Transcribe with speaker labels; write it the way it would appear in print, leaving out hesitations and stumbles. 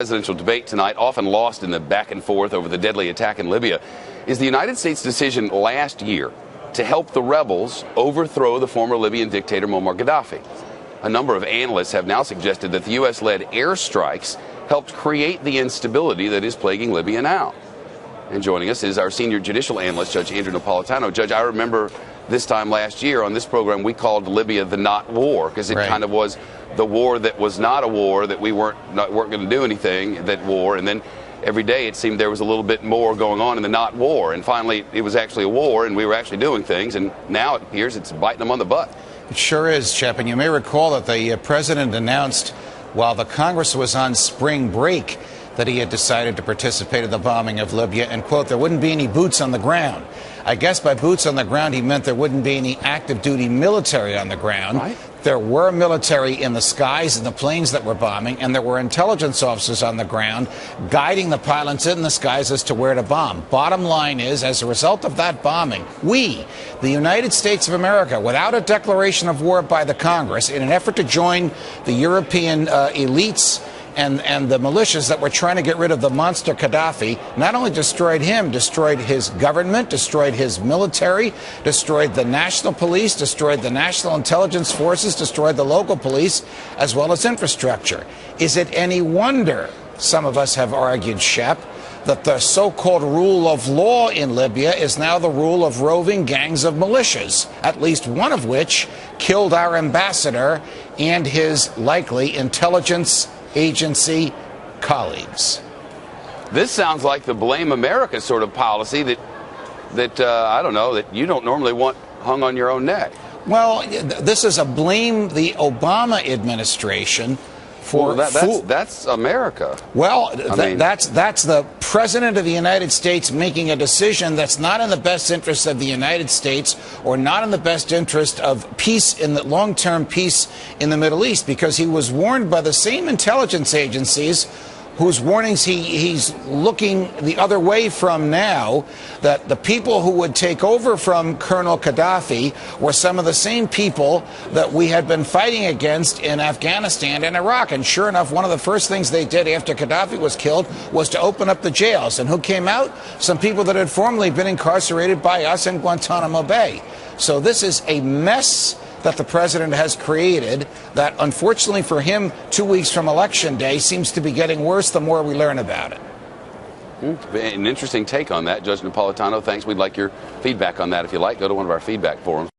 Speaker 1: Presidential debate tonight, often lost in the back and forth over the deadly attack in Libya, is the United States' decision last year to help the rebels overthrow the former Libyan dictator Muammar Qaddafi. A number of analysts have now suggested that the U.S.-led airstrikes helped create the instability that is plaguing Libya now. And joining us is our senior judicial analyst, Judge Andrew Napolitano. Judge, I remember this time last year on this program we called Libya the not war, because it kind of was the war that was not a war, that we weren't going to do anything, that war, and then every day it seemed there was a little bit more going on in the not war, and finally it was actually a war and we were actually doing things, and now it appears it's biting them on the butt.
Speaker 2: It sure is, Shep, and you may recall that the president announced while the Congress was on spring break that he had decided to participate in the bombing of Libya, and, quote, there wouldn't be any boots on the ground. I guess by boots on the ground he meant there wouldn't be any active duty military on the ground.
Speaker 1: Right.
Speaker 2: There were military in the skies and the planes that were bombing, and there were intelligence officers on the ground guiding the pilots in the skies as to where to bomb. Bottom line is, as a result of that bombing, we, the United States of America, without a declaration of war by the Congress, in an effort to join the European elites and the militias that were trying to get rid of the monster Qaddafi, not only destroyed him, destroyed his government, destroyed his military, destroyed the national police, destroyed the national intelligence forces, destroyed the local police, as well as infrastructure. Is it any wonder, some of us have argued, Shep, that the so-called rule of law in Libya is now the rule of roving gangs of militias, at least one of which killed our ambassador and his likely intelligence agency colleagues?
Speaker 1: This sounds like the blame America sort of policy that I don't know, that you don't normally want hung on your own neck.
Speaker 2: Well, this is a blame the Obama administration for...
Speaker 1: Well, that's America.
Speaker 2: Well, that's the president of the United States making a decision that's not in the best interest of the United States or not in the best interest of peace, in the long-term peace in the Middle East, because he was warned by the same intelligence agencies whose warnings he's looking the other way from now, that the people who would take over from Colonel Qaddafi were some of the same people that we had been fighting against in Afghanistan and Iraq. And sure enough, one of the first things they did after Qaddafi was killed was to open up the jails. And who came out? Some people that had formerly been incarcerated by us in Guantanamo Bay. So this is a mess that the president has created that, unfortunately for him, 2 weeks from Election Day, seems to be getting worse the more we learn about it.
Speaker 1: An interesting take on that, Judge Napolitano. Thanks. We'd like your feedback on that. If you like, go to one of our feedback forums.